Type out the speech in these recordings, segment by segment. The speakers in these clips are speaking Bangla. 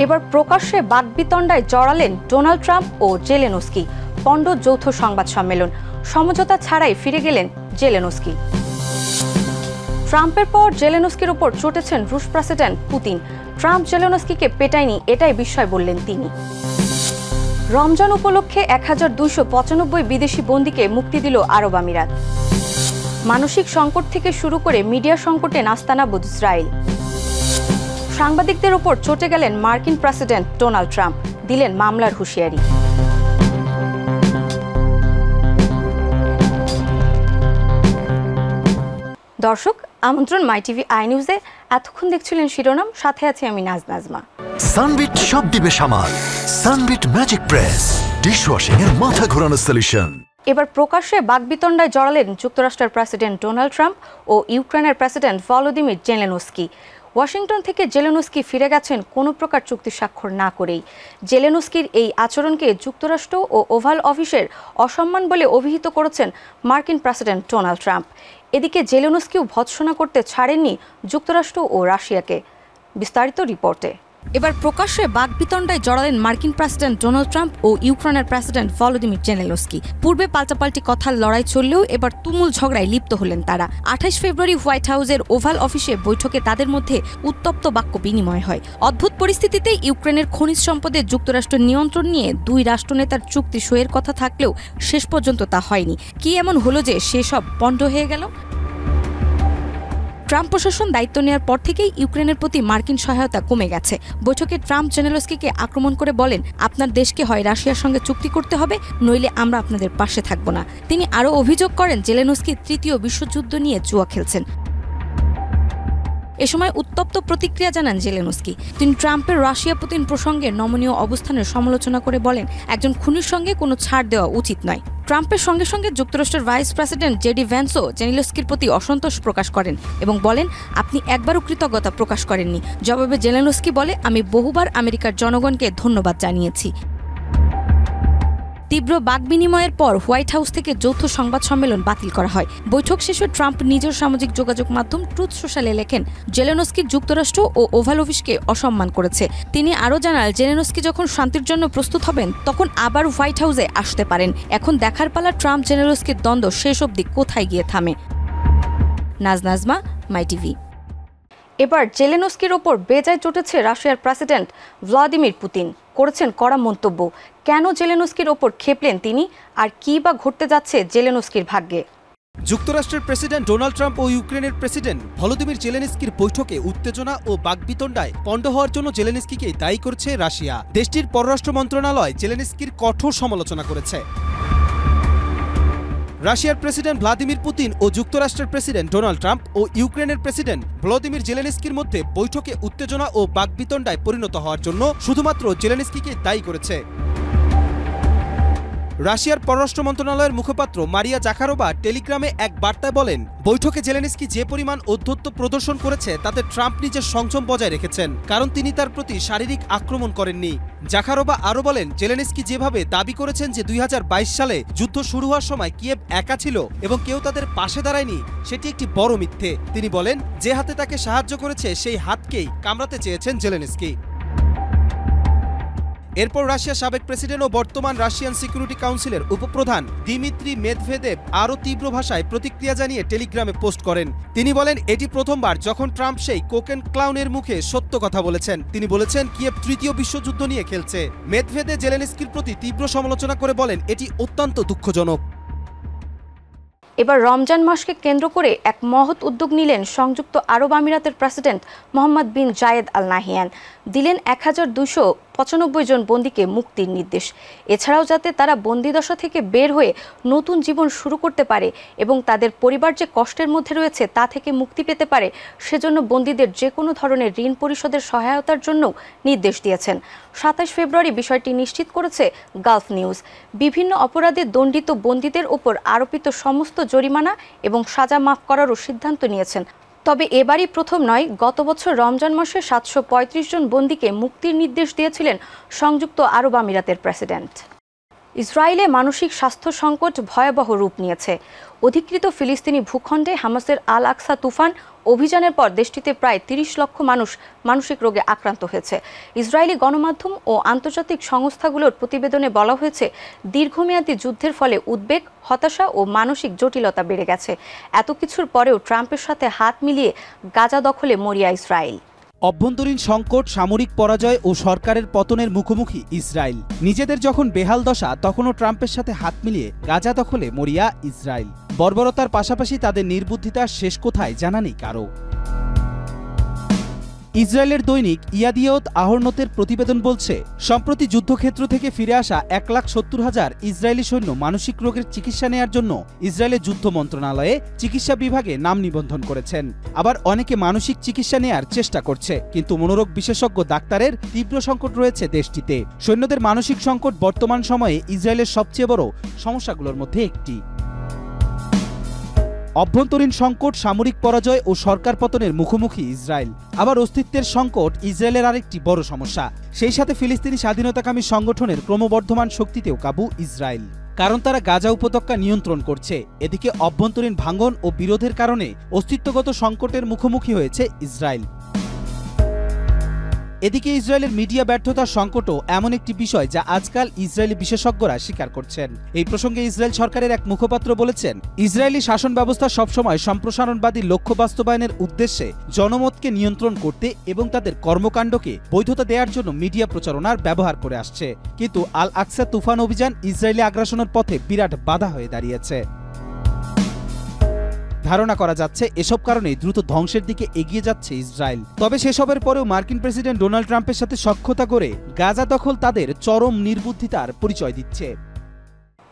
এবার প্রকাশ্যে বাকবিতণ্ডায় জড়ালেন ডোনাল্ড ট্রাম্প ও জেলেনস্কি। পণ্ড যৌথ সংবাদ সম্মেলন, সমঝোতা ছাড়াই ফিরে গেলেন জেলেনস্কি। ট্রাম্পের পর জেলেনস্কির ওপর চটেছেন রুশ প্রেসিডেন্ট পুতিন। ট্রাম্প জেলেনস্কিকে পেটায়নি, এটাই বিস্ময় বললেন তিনি। রমজান উপলক্ষে 1295 বিদেশি বন্দীকে মুক্তি দিল আরব আমিরাত। মানসিক সংকট থেকে শুরু করে মিডিয়া সংকটে নাস্তানাবুদ ইসরায়েল। সাংবাদিকদের ওপর চটে গেলেন মার্কিন প্রেসিডেন্ট ডোনাল্ড ট্রাম্প, দিলেন মামলার হুঁশিয়ারি। দর্শক, আমন্ত্রণ মাই টিভি আই নিউজে। এতক্ষণ দেখছিলেন শিরোনাম, সাথে আছি আমি নাজমা। সানবিট সব দিবে সামাল। সানবিট ম্যাজিক প্রেস ডিশওয়াশিং এর মাথা ঘোরানো সলিউশন। এবার প্রকাশ্যে বাকবিতণ্ডায় জড়ালেন যুক্তরাষ্ট্রের প্রেসিডেন্ট ডোনাল্ড ট্রাম্প ও ইউক্রেনের প্রেসিডেন্ট ভলোদিমির জেলেনস্কি। ওয়াশিংটন থেকে জেলেনস্কি ফিরে গেছেন কোনো প্রকার চুক্তি স্বাক্ষর না করেই। জেলেনস্কির এই আচরণকে যুক্তরাষ্ট্র ও ওভাল অফিসের অসম্মান বলে অভিহিত করেছেন মার্কিন প্রেসিডেন্ট ডোনাল্ড ট্রাম্প। এদিকে জেলেনস্কিও ভৎসনা করতে ছাড়েননি যুক্তরাষ্ট্র ও রাশিয়াকে। বিস্তারিত রিপোর্টে। এবার প্রকাশ্যে বাকবিতণ্ডায় জড়ালেন মার্কিন প্রেসিডেন্ট ডোনাল্ড ট্রাম্প ও ইউক্রেনের প্রেসিডেন্ট ভলোদিমির জেলেনস্কি। পূর্বে পাল্টাপাল্টি কথার লড়াই চললেও এবার তুমুল ঝগড়ায় লিপ্ত হলেন তারা। 28 ফেব্রুয়ারি হোয়াইট হাউসের ওভাল অফিসে বৈঠকে তাদের মধ্যে উত্তপ্ত বাক্য বিনিময় হয়। অদ্ভুত পরিস্থিতিতে ইউক্রেনের খনিজ সম্পদে যুক্তরাষ্ট্রের নিয়ন্ত্রণ নিয়ে দুই রাষ্ট্রনেতার চুক্তি সইয়ের কথা থাকলেও শেষ পর্যন্ত তা হয়নি। কি এমন হলো যে সেসব পণ্ড হয়ে গেল? ট্রাম্প প্রশাসন দায়িত্ব নেওয়ার পর থেকেই ইউক্রেনের প্রতি মার্কিন সহায়তা কমে গেছে। বৈঠকে ট্রাম্প জেলেনস্কিকে আক্রমণ করে বলেন, আপনার দেশকে হয় রাশিয়ার সঙ্গে চুক্তি করতে হবে, নইলে আমরা আপনাদের পাশে থাকব না। তিনি আরও অভিযোগ করেন জেলেনস্কি তৃতীয় বিশ্বযুদ্ধ নিয়ে জুয়া খেলছেন। এ সময় উত্তপ্ত প্রতিক্রিয়া জানান জেলেনস্কি। তিনি ট্রাম্পের রাশিয়া পুতিন প্রসঙ্গে নমনীয় অবস্থানের সমালোচনা করে বলেন, একজন খুনির সঙ্গে কোনো ছাড় দেওয়া উচিত নয়। ট্রাম্পের সঙ্গে সঙ্গে যুক্তরাষ্ট্রের ভাইস প্রেসিডেন্ট জেডি ভ্যান্সও জেলেনস্কির প্রতি অসন্তোষ প্রকাশ করেন এবং বলেন, আপনি একবারও কৃতজ্ঞতা প্রকাশ করেননি। জবাবে জেলেনস্কি বলে, আমি বহুবার আমেরিকার জনগণকে ধন্যবাদ জানিয়েছি। তীব্র বাকবিনিময়ের পর হোয়াইট হাউস থেকে যৌথ সংবাদ সম্মেলন বাতিল করা হয়। বৈঠক শেষে ট্রাম্প নিজের সামাজিক যোগাযোগ মাধ্যম ট্রুথ সোশ্যালে লেখেন, জেলেনস্কি যুক্তরাষ্ট্র ও ওভাল অফিসকে অসম্মান করেছে। তিনি আরও জানান, জেলেনস্কি যখন শান্তির জন্য প্রস্তুত হবেন তখন আবার হোয়াইট হাউসে আসতে পারেন। এখন দেখার পালা ট্রাম্প জেলেনস্কির দ্বন্দ্ব শেষ অবধি কোথায় গিয়ে থামে। নাজমা, মাই টিভি। এবার জেলেনস্কির ওপর বেজায় চটেছে রাশিয়ার প্রেসিডেন্ট ভ্লাদিমির পুতিন। করেছেন কড়া মন্তব্য। কেন জেলেনস্কির ওপর ক্ষেপলেন তিনি, আর কি বা ঘটতে যাচ্ছে জেলেনস্কির ভাগ্যে? যুক্তরাষ্ট্রের প্রেসিডেন্ট ডোনাল্ড ট্রাম্প ও ইউক্রেনের প্রেসিডেন্ট ভলোদিমির জেলেনস্কির বৈঠকে উত্তেজনা ও বাকবিতণ্ডায় পণ্ড হওয়ার জন্য জেলেনস্কিকে দায়ী করছে রাশিয়া। দেশটির পররাষ্ট্র মন্ত্রণালয় জেলেনস্কির কঠোর সমালোচনা করেছে। রাশিয়ার প্রেসিডেন্ট ভ্লাদিমির পুতিন ও যুক্তরাষ্ট্রের প্রেসিডেন্ট ডোনাল্ড ট্রাম্প ও ইউক্রেনের প্রেসিডেন্ট ভলোদিমির জেলেনস্কির মধ্যে বৈঠকে উত্তেজনা ও বাকবিতণ্ডায় পরিণত হওয়ার জন্য শুধুমাত্র জেলেনস্কিকে দায়ী করেছে। রাশিয়ার পররাষ্ট্র মন্ত্রণালয়ের মুখপাত্র মারিয়া জাখারোভা টেলিগ্রামে এক বার্তায় বলেন, বৈঠকে জেলেনস্কি যে পরিমাণ ঔদ্ধত্য প্রদর্শন করেছে তাতে ট্রাম্প নিজের সংযম বজায় রেখেছেন, কারণ তিনি তার প্রতি শারীরিক আক্রমণ করেননি। জাখারোভা আরও বলেন, জেলেনস্কি যেভাবে দাবি করেছেন যে 2022 সালে যুদ্ধ শুরু হওয়ার সময় কিয়েভ একা ছিল এবং কেউ তাদের পাশে দাঁড়ায়নি, সেটি একটি বড় মিথ্যে। তিনি বলেন, যে হাতে তাকে সাহায্য করেছে সেই হাতকেই কামড়াতে চেয়েছেন জেলেনস্কি। এরপর রাশিয়ার সাবেক প্রেসিডেন্ট ও বর্তমান রাশিয়ান সিকিউরিটি কাউন্সিলের উপপ্রধান দিমিত্রি মেদভেদেভ আরও তীব্র ভাষায় প্রতিক্রিয়া জানিয়ে টেলিগ্রামে পোস্ট করেন। তিনি বলেন, এটি প্রথমবার যখন ট্রাম্প সেই কোকেন ক্লাউনের মুখে সত্য কথা বলেছেন। তিনি বলেছেন, কিয়েভ তৃতীয় বিশ্বযুদ্ধ নিয়ে খেলছে। মেদভেদেভ জেলেনস্কির প্রতি তীব্র সমালোচনা করে বলেন, এটি অত্যন্ত দুঃখজনক। এবার রমজান মাসকে কেন্দ্র করে এক মহৎ উদ্যোগ নিলেন সংযুক্ত আরব আমিরাতের প্রেসিডেন্ট মোহাম্মদ বিন জায়েদ আল নাহিয়ান। দিলেন 1295 জন বন্দীকে মুক্তির নির্দেশ। এছাড়াও যাতে তারা বন্দিদশা থেকে বের হয়ে নতুন জীবন শুরু করতে পারে এবং তাদের পরিবার যে কষ্টের মধ্যে রয়েছে তা থেকে মুক্তি পেতে পারে, সেজন্য বন্দীদের যে কোনো ধরনের ঋণ পরিশোধের সহায়তার জন্য নির্দেশ দিয়েছেন। 27 ফেব্রুয়ারি বিষয়টি নিশ্চিত করেছে গালফ নিউজ। বিভিন্ন অপরাধে দণ্ডিত বন্দীদের ওপর আরোপিত সমস্ত জরিমানা এবং সাজা মাফ করারও সিদ্ধান্ত নিয়েছেন। তবে এবারই প্রথম নয়, গত বছর রমজান মাসে 735 জন বন্দীকে মুক্তির নির্দেশ দিয়েছিলেন সংযুক্ত আরব আমিরাতের প্রেসিডেন্ট। ইসরায়েলে মানসিক স্বাস্থ্য সংকট ভয়াবহ রূপ নিয়েছে। অধিকৃত ফিলিস্তিনি ভূখণ্ডে হামাসের আল আকসা তুফান অভিযানের পর দেশটিতে প্রায় ৩০ লক্ষ মানুষ মানসিক রোগে আক্রান্ত হয়েছে। ইসরায়েলি গণমাধ্যম ও আন্তর্জাতিক সংস্থাগুলোর প্রতিবেদনে বলা হয়েছে, দীর্ঘমেয়াদী যুদ্ধের ফলে উদ্বেগ, হতাশা ও মানসিক জটিলতা বেড়ে গেছে। এত কিছুর পরেও ট্রাম্পের সাথে হাত মিলিয়ে গাজা দখলে মরিয়া ইসরায়েল। অভ্যন্তরীণ সংকট, সামরিক পরাজয় ও সরকারের পতনের মুখোমুখি ইসরায়েল। নিজেদের যখন বেহাল দশা, তখনও ট্রাম্পের সাথে হাত মিলিয়ে গাজা দখলে মরিয়া ইসরায়েল। বর্বরতার পাশাপাশি তাদের নির্বুদ্ধিতার শেষ কোথায় জানা নেই কারো। ইসরায়েলের দৈনিক ইয়াদিয়ত আহরনতের প্রতিবেদন বলছে, সম্প্রতি যুদ্ধক্ষেত্র থেকে ফিরে আসা 1,70,000 ইসরায়েলি সৈন্য মানসিক রোগের চিকিৎসা নেয়ার জন্য ইসরায়েলের যুদ্ধ মন্ত্রণালয়ে চিকিৎসা বিভাগে নাম নিবন্ধন করেছেন। আবার অনেকে মানসিক চিকিৎসা নেয়ার চেষ্টা করছে, কিন্তু মনোরোগ বিশেষজ্ঞ ডাক্তারের তীব্র সংকট রয়েছে দেশটিতে। সৈন্যদের মানসিক সংকট বর্তমান সময়ে ইসরায়েলের সবচেয়ে বড় সমস্যাগুলোর মধ্যে একটি। অভ্যন্তরীণ সংকট, সামরিক পরাজয় ও সরকার পতনের মুখোমুখি ইসরায়েল। আবার অস্তিত্বের সংকট ইসরায়েলের আরেকটি বড় সমস্যা। সেই সাথে ফিলিস্তিনি স্বাধীনতাকামী সংগঠনের ক্রমবর্ধমান শক্তিতেও কাবু ইসরায়েল, কারণ তারা গাজা উপত্যকা নিয়ন্ত্রণ করছে। এদিকে অভ্যন্তরীণ ভাঙন ও বিরোধের কারণে অস্তিত্বগত সংকটের মুখোমুখি হয়েছে ইসরায়েল। এদিকে ইসরায়েলের মিডিয়া ব্যর্থতার সংকটও এমন একটি বিষয় যা আজকাল ইসরায়েলি বিশেষজ্ঞরা স্বীকার করছেন। এই প্রসঙ্গে ইসরায়েল সরকারের এক মুখপাত্র বলেছেন, ইসরায়েলি শাসন ব্যবস্থা সবসময় সম্প্রসারণবাদী লক্ষ্য বাস্তবায়নের উদ্দেশ্যে জনমতকে নিয়ন্ত্রণ করতে এবং তাদের কর্মকাণ্ডকে বৈধতা দেওয়ার জন্য মিডিয়া প্রচারণার ব্যবহার করে আসছে। কিন্তু আল আকসা তুফান অভিযান ইসরায়েলি আগ্রাসনের পথে বিরাট বাধা হয়ে দাঁড়িয়েছে। ধারণা করা যাচ্ছে এসব কারণে দ্রুত ধ্বংসের দিকে এগিয়ে যাচ্ছে ইসরায়েল। তবে সেসবের পরেও মার্কিন প্রেসিডেন্ট ডোনাল্ড ট্রাম্পের সাথে সখ্যতা করে গাজা দখল তাদের চরম নির্বুদ্ধিতার পরিচয় দিচ্ছে।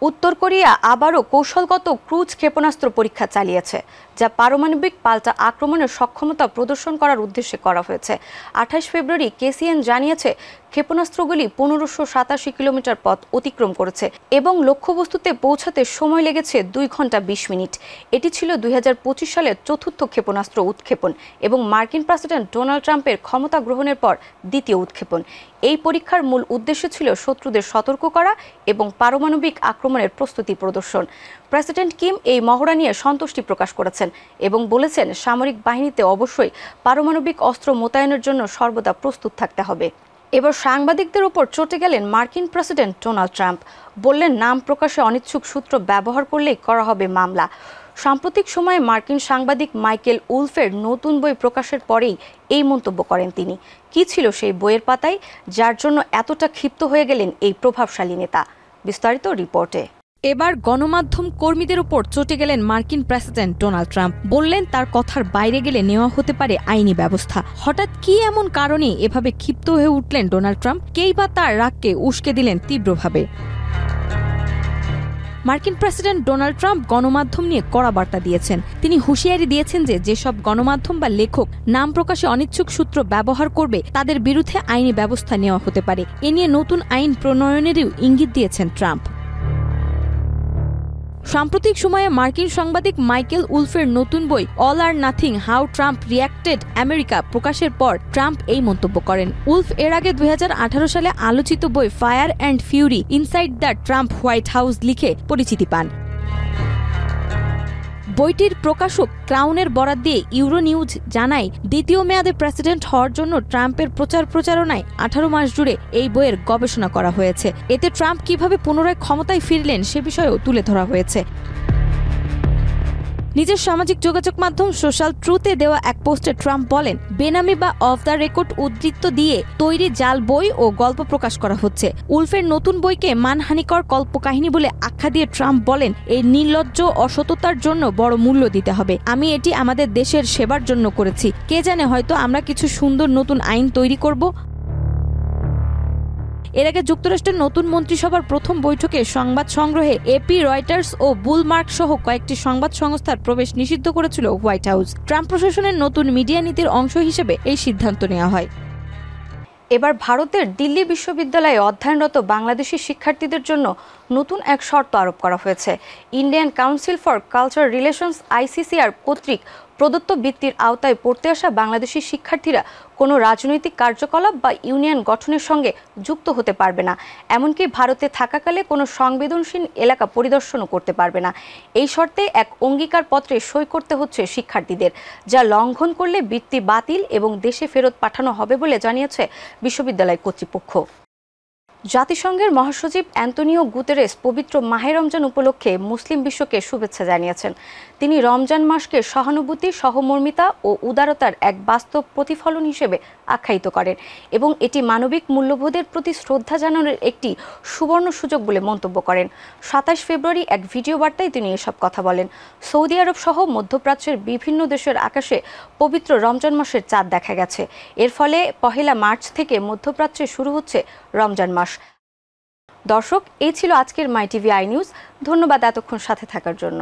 উত্তর কোরিয়া আবারও কৌশলগত ক্রুজ ক্ষেপণাস্ত্র পরীক্ষা চালিয়েছে, যা পারমাণবিক পাল্টা আক্রমণের সক্ষমতা প্রদর্শন করার উদ্দেশ্যে করা হয়েছে। 28 ফেব্রুয়ারি কেসিএন জানিয়েছে, ক্ষেপণাস্ত্রগুলি 1587 কিলোমিটার পথ অতিক্রম করেছে এবং লক্ষ্যবস্তুতে পৌঁছাতে সময় লেগেছে 2 ঘন্টা 20 মিনিট। এটি ছিল 2025 সালের চতুর্থ ক্ষেপণাস্ত্র উৎক্ষেপণ এবং মার্কিন প্রেসিডেন্ট ডোনাল্ড ট্রাম্পের ক্ষমতা গ্রহণের পর দ্বিতীয় উৎক্ষেপণ। এই পরীক্ষার মূল উদ্দেশ্য ছিল শত্রুদের সতর্ক করা এবং পারমাণবিক আক্রমণের প্রস্তুতি প্রদর্শন। প্রেসিডেন্ট কিম এই মহড়া নিয়ে সন্তুষ্টি প্রকাশ করেছেন এবং বলেছেন, সামরিক বাহিনীতে অবশ্যই পারমাণবিক অস্ত্র মোতায়েনের জন্য সর্বদা প্রস্তুত থাকতে হবে। এবার সাংবাদিকদের উপর চটে গেলেন মার্কিন প্রেসিডেন্ট ডোনাল্ড ট্রাম্প। বললেন, নাম প্রকাশে অনিচ্ছুক সূত্র ব্যবহার করলেই করা হবে মামলা। সাম্প্রতিক সময়ে মার্কিন সাংবাদিক মাইকেল উলফের নতুন বই প্রকাশের পরেই এই মন্তব্য করেন তিনি। কি ছিল সেই বইয়ের পাতায়, যার জন্য এতটা ক্ষিপ্ত হয়ে গেলেন এই প্রভাবশালী নেতা? বিস্তারিত রিপোর্টে। এবার গণমাধ্যম কর্মীদের উপর চটে গেলেন মার্কিন প্রেসিডেন্ট ডোনাল্ড ট্রাম্প। বললেন, তার কথার বাইরে গেলে নেওয়া হতে পারে আইনি ব্যবস্থা। হঠাৎ কি এমন কারণে এভাবে ক্ষিপ্ত হয়ে উঠলেন ডোনাল্ড ট্রাম্প? কেই বা তার রাগকে উস্কে দিলেন তীব্রভাবে? মার্কিন প্রেসিডেন্ট ডোনাল্ড ট্রাম্প গণমাধ্যম নিয়ে কড়া বার্তা দিয়েছেন। তিনি হুঁশিয়ারি দিয়েছেন যে যেসব গণমাধ্যম বা লেখক নাম প্রকাশে অনিচ্ছুক সূত্র ব্যবহার করবে, তাদের বিরুদ্ধে আইনি ব্যবস্থা নেওয়া হতে পারে। এ নিয়ে নতুন আইন প্রণয়নেরও ইঙ্গিত দিয়েছেন ট্রাম্প। সাম্প্রতিক সময়ে মার্কিন সাংবাদিক মাইকেল উলফের নতুন বই all or nothing, how Trump reacted America প্রকাশের পর ট্রাম্প এই মন্তব্য করেন। উলফ এর আগে 2018 সালে আলোচিত বই fire and Fury inside the Trump white house লিখে পরিচিতি পান। বইটির প্রকাশক ক্রাউনের বরাত দিয়ে ইউরোনিউজ জানায়, দ্বিতীয় মেয়াদে প্রেসিডেন্ট হওয়ার জন্য ট্রাম্পের প্রচারণায় 18 মাস জুড়ে এই বইয়ের গবেষণা করা হয়েছে। এতে ট্রাম্প কিভাবে পুনরায় ক্ষমতায় ফিরলেন সে বিষয়েও তুলে ধরা হয়েছে। নিজের সামাজিক যোগাযোগ মাধ্যম সোশ্যাল ট্রুথে দেওয়া এক পোস্টে ট্রাম্প বলেন, বেনামি বা অফ দ্য রেকর্ড উদ্ধৃত দিয়ে তৈরি জাল বই ও গল্প প্রকাশ করা হচ্ছে। উলফের নতুন বইকে মানহানিকর কল্পকাহিনী বলে আখ্যা দিয়ে ট্রাম্প বলেন, এই নির্লজ্জ অসততার জন্য বড় মূল্য দিতে হবে। আমি এটি আমাদের দেশের সেবার জন্য করেছি। কে জানে, হয়তো আমরা কিছু সুন্দর নতুন আইন তৈরি করব। এর আগে যুক্তরাষ্ট্রের নতুন মন্ত্রিসভার প্রথম বৈঠকে সংবাদ সংগ্রহে এপি, রয়টার্স ও বুলমার্ক সহ কয়েকটি সংবাদ সংস্থার প্রবেশ নিষিদ্ধ করেছিল হোয়াইট হাউস। ট্রাম্প প্রশাসনের নতুন মিডিয়া নীতির অংশ হিসেবে এই সিদ্ধান্ত নেওয়া হয়। এবার ভারতের দিল্লি বিশ্ববিদ্যালয়ে অধ্যয়নরত বাংলাদেশি শিক্ষার্থীদের জন্য নতুন এক শর্ত আরোপ করা হয়েছে। Indian council for culture relations ICCR কর্তৃক প্রদত্ত বৃত্তির আওতায় পড়তে আসা বাংলাদেশি শিক্ষার্থীরা কোনো রাজনৈতিক কার্যকলাপ বা ইউনিয়ন গঠনের সঙ্গে যুক্ত হতে পারবে না, এমনকি ভারতে থাকাকালে কোনো সংবেদনশীল এলাকা পরিদর্শনও করতে পারবে না। এই শর্তে এক অঙ্গীকারপত্রে সই করতে হচ্ছে শিক্ষার্থীদের, যা লঙ্ঘন করলে বৃত্তি বাতিল এবং দেশে ফেরত পাঠানো হবে বলে জানিয়েছে বিশ্ববিদ্যালয় কর্তৃপক্ষ। জাতিসংঘের মহাসচিব অ্যান্তোনিও গুতেরেস পবিত্র মাহে রমজান উপলক্ষে মুসলিম বিশ্বকে শুভেচ্ছা জানিয়েছেন। তিনি রমজান মাসকে সহানুভূতি, সহমর্মিতা ও উদারতার এক বাস্তব প্রতিফলন হিসেবে আখ্যায়িত করেন এবং এটি মানবিক মূল্যবোধের প্রতি শ্রদ্ধা জানানোর একটি সুবর্ণ সুযোগ বলে মন্তব্য করেন। ২৭ ফেব্রুয়ারি এক ভিডিও বার্তায় তিনি এসব কথা বলেন। সৌদি আরব সহ মধ্যপ্রাচ্যের বিভিন্ন দেশের আকাশে পবিত্র রমজান মাসের চাঁদ দেখা গেছে। এর ফলে ১ মার্চ থেকে মধ্যপ্রাচ্যে শুরু হচ্ছে রমজান মাস। দর্শক, এই ছিল আজকের মাই টিভি আই নিউজ। ধন্যবাদ এতক্ষণ সাথে থাকার জন্য।